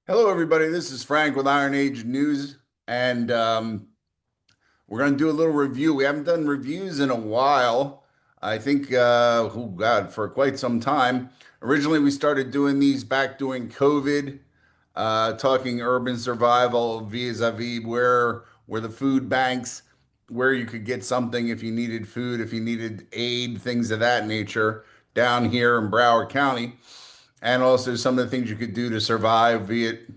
Hello, everybody. This is Frank with Iron Age News, and we're going to do a little review. We haven't done reviews in a while. I think, oh God, for quite some time. Originally, we started doing these back during COVID, talking urban survival vis-a-vis where were the food banks, where you could get something if you needed food, if you needed aid, things of that nature down here in Broward County, and also some of the things you could do to survive, be it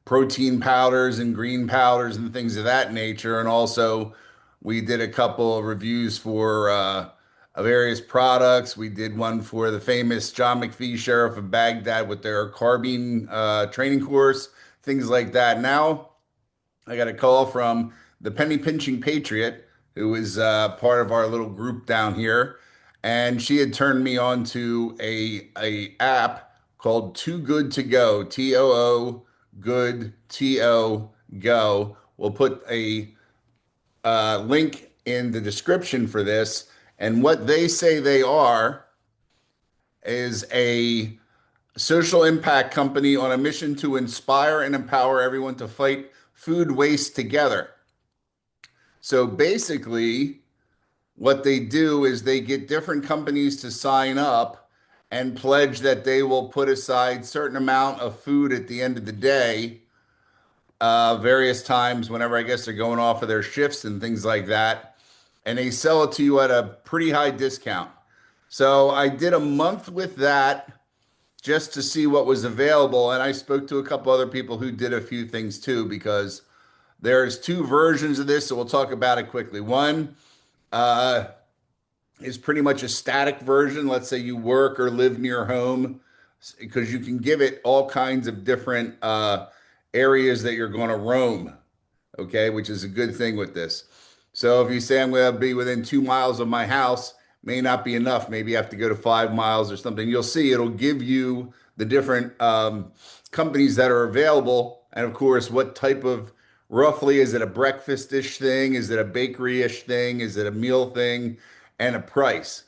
protein powders and green powders and things of that nature. And also, we did a couple of reviews for various products. We did one for the famous John McPhee Sheriff of Baghdad with their carbine training course, things like that. Now, I got a call from the Penny Pinching Patriot, who is part of our little group down here, and she had turned me on to a app called Too Good to Go, TOO Good TO Go. We'll put a link in the description for this, and what they say they are is a social impact company on a mission to inspire and empower everyone to fight food waste together. So basically, what they do is they get different companies to sign up and pledge that they will put aside certain amount of food at the end of the day, various times whenever I guess they're going off of their shifts and things like that, and they sell it to you at a pretty high discount. So I did a month with that just to see what was available, and I spoke to a couple other people who did a few things too because there's two versions of this, so we'll talk about it quickly. One uh, is pretty much a static version. Let's say you work or live near home, because you can give it all kinds of different areas that you're going to roam. Okay, which is a good thing with this. So if you say I'm going to be within 2 miles of my house, may not be enough. Maybe you have to go to 5 miles or something. You'll see it'll give you the different companies that are available, and of course, what type of roughly is it a breakfast-ish thing? Is it a bakery-ish thing? Is it a meal thing? And a price.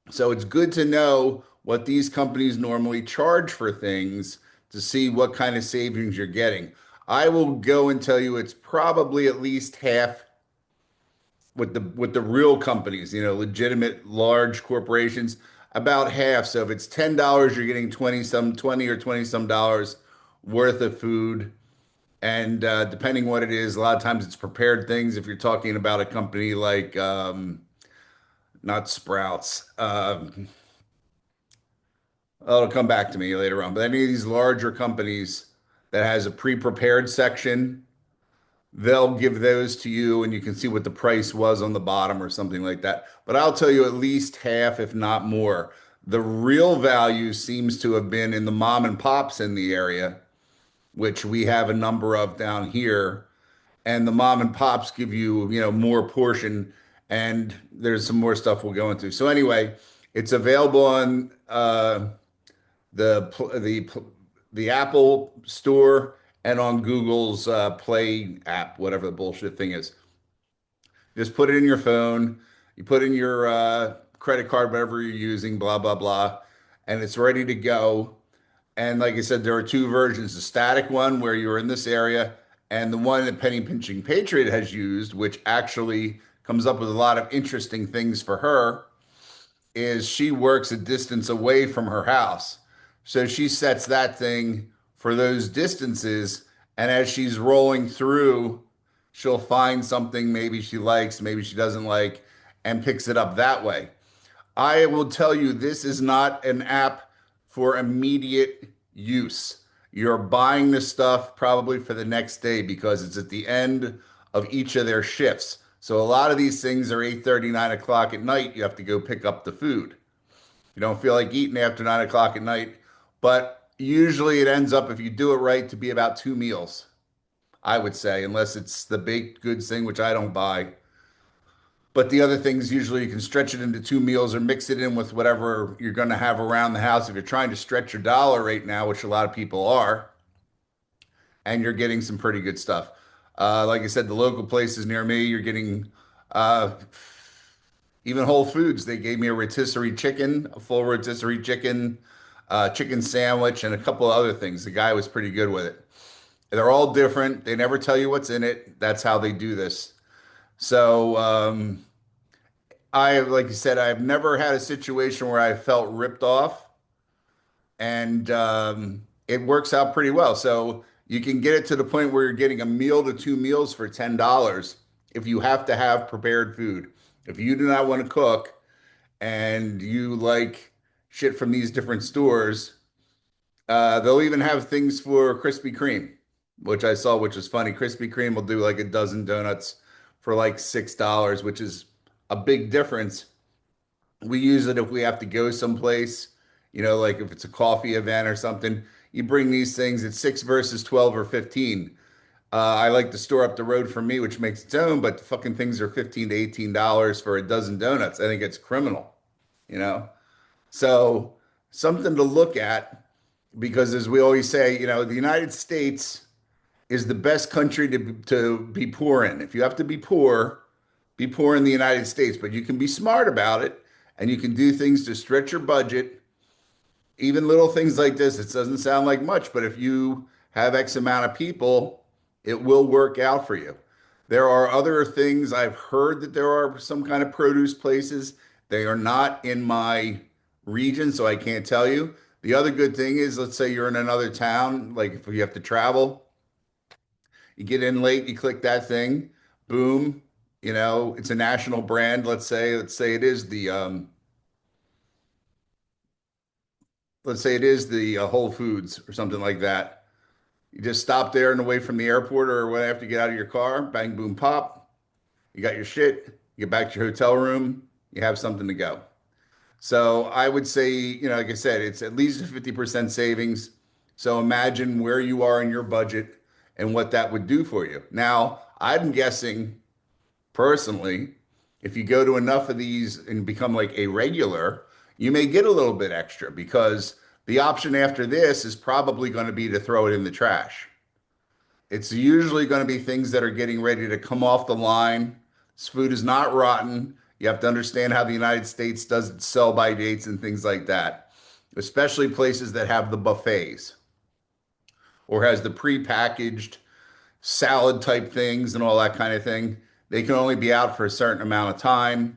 So it's good to know what these companies normally charge for things to see what kind of savings you're getting. I will go and tell you it's probably at least half with the real companies, legitimate large corporations, about half. So if it's $10, you're getting 20 or 20 some dollars worth of food. And depending what it is, a lot of times it's prepared things. If you're talking about a company like not Sprouts, it'll come back to me later on. But any of these larger companies that has a pre-prepared section, they'll give those to you and you can see what the price was on the bottom or something like that. But I'll tell you at least half, if not more. The real value seems to have been in the mom and pops in the area, which we have a number of down here. And the mom and pops give you, more portion, and there's some more stuff we'll go into. So anyway, it's available on the the Apple Store and on Google's Play app, whatever the bullshit thing is. Just put it in your phone. You put in your credit card, whatever you're using, blah blah blah, and it's ready to go. And like I said, there are two versions: the static one where you're in this area, and the one that Penny Pinching Patriot has used, which actually comes up with a lot of interesting things for her, is she works a distance away from her house. So she sets that thing for those distances. And as she's rolling through, she'll find something maybe she likes, maybe she doesn't like, and picks it up that way. I will tell you, this is not an app for immediate use. You're buying the stuff probably for the next day because it's at the end of each of their shifts. So a lot of these things are 8:30, 9 o'clock at night. You have to go pick up the food. You don't feel like eating after 9 o'clock at night, but usually it ends up, if you do it right, to be about 2 meals, I would say, unless it's the baked goods thing, which I don't buy. But the other things, usually you can stretch it into 2 meals or mix it in with whatever you're going to have around the house. If you're trying to stretch your dollar right now, which a lot of people are, and you're getting some pretty good stuff. Like I said, the local places near me, you're getting uh, even Whole Foods. They gave me a rotisserie chicken, a full rotisserie chicken, chicken sandwich, and a couple of other things. The guy was pretty good with it. They're all different. They never tell you what's in it. That's how they do this. So, like you said, I've never had a situation where I felt ripped off, and it works out pretty well. So you can get it to the point where you're getting a meal to two meals for $10 if you have to have prepared food. If you do not want to cook and you like shit from these different stores, they'll even have things for Krispy Kreme, which I saw, which is funny. Krispy Kreme will do like a dozen donuts for like $6, which is a big difference. We use it if we have to go someplace, like if it's a coffee event or something. You bring these things, it's six versus 12 or 15. I like the store up the road from me, which makes its own, but the fucking things are 15 to $18 for a dozen donuts. I think it's criminal, you know? So something to look at because as we always say, the United States is the best country to be poor in. If you have to be poor in the United States, but you can be smart about it and you can do things to stretch your budget. Even little things like this, it doesn't sound like much, but if you have X amount of people, it will work out for you. There are other things I've heard that there are some kind of produce places. They are not in my region, so I can't tell you. The other good thing is, let's say you're in another town, like if you have to travel, you get in late, you click that thing, boom, it's a national brand. Let's say it is the Whole Foods or something like that. You just stop there and away from the airport or whatever to get out of your car, bang, boom, pop. You got your shit, you get back to your hotel room, you have something to go. So I would say, like I said, it's at least a 50% savings. So imagine where you are in your budget and what that would do for you. Now, I'm guessing personally, if you go to enough of these and become like a regular, you may get a little bit extra because the option after this is probably going to be to throw it in the trash. It's usually going to be things that are getting ready to come off the line. This food is not rotten. You have to understand how the United States does its sell by dates and things like that, especially places that have the buffets or has the pre-packaged salad type things and all that kind of thing. They can only be out for a certain amount of time.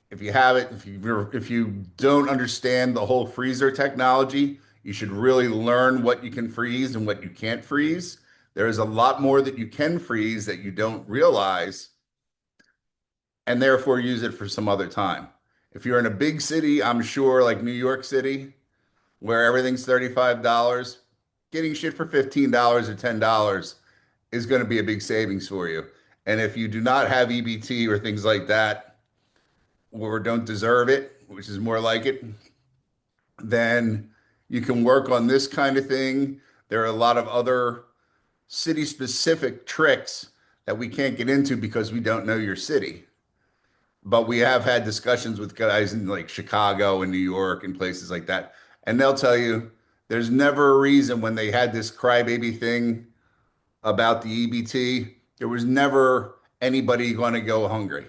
If you have it, if you don't understand the whole freezer technology, you should really learn what you can freeze and what you can't freeze. There is a lot more that you can freeze that you don't realize, and therefore use it for some other time. If you're in a big city, I'm sure like New York City, where everything's $35, getting shit for $15 or $10 is going to be a big savings for you. And if you do not have EBT or things like that, or don't deserve it, which is more like it, then you can work on this kind of thing. There are a lot of other city specific tricks that we can't get into because we don't know your city. But we have had discussions with guys in like Chicago and New York and places like that. And they'll tell you there's never a reason when they had this crybaby thing about the EBT, there was never anybody going to go hungry.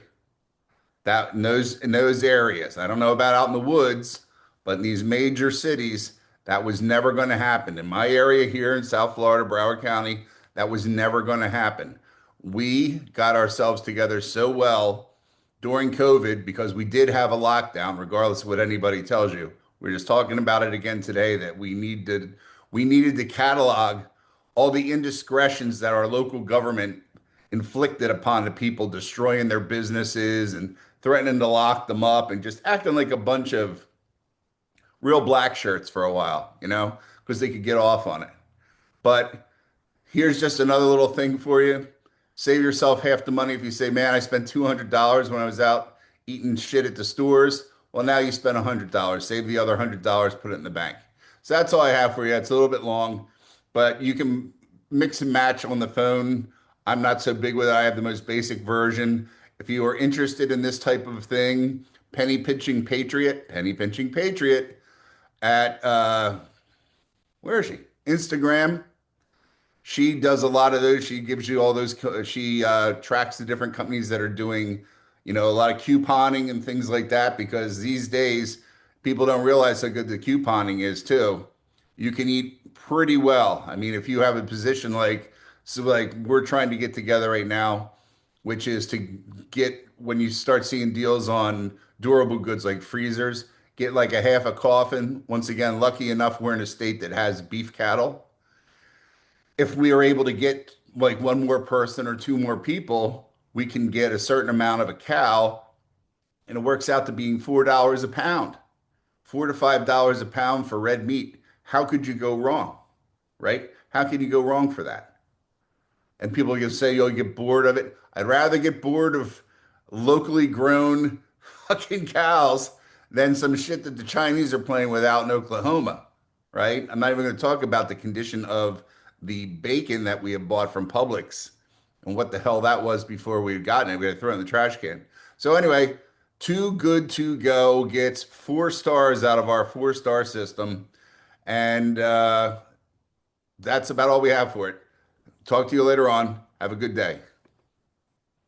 That in those areas. I don't know about out in the woods, but in these major cities, that was never going to happen. In my area here in South Florida, Broward County, that was never going to happen. We got ourselves together so well during COVID because we did have a lockdown, regardless of what anybody tells you. We're just talking about it again today that we needed to catalog all the indiscretions that our local government inflicted upon the people, destroying their businesses and threatening to lock them up and just acting like a bunch of real black shirts for a while, because they could get off on it. But here's just another little thing for you. Save yourself half the money if you say, man, I spent $200 when I was out eating shit at the stores. Well, now you spend $100. Save the other $100, put it in the bank. So that's all I have for you. It's a little bit long, but you can mix and match on the phone. I'm not so big with it. I have the most basic version. If you are interested in this type of thing, Penny Pinching Patriot at where is she? Instagram. She does a lot of those. She gives you all those. She tracks the different companies that are doing, a lot of couponing and things like that. Because these days, People don't realize how good the couponing is too. You can eat pretty well. I mean, if you have a position like we're trying to get together right now, which is to get when you start seeing deals on durable goods like freezers, get like a half a coffin. Once again, lucky enough, we're in a state that has beef cattle. If we are able to get like one more person or two more people, we can get a certain amount of a cow, and it works out to being $4 a pound. $4 to $5 a pound for red meat. How could you go wrong, right? How could you go wrong for that? And people can say you'll get bored of it. I'd rather get bored of locally grown fucking cows than some shit that the Chinese are playing with out in Oklahoma, right? I'm not even going to talk about the condition of the bacon that we have bought from Publix and what the hell that was before we had gotten it. We had to throw it in the trash can. So anyway, Too Good To Go gets 4 stars out of our 4 star system. And that's about all we have for it. Talk to you later on. Have a good day.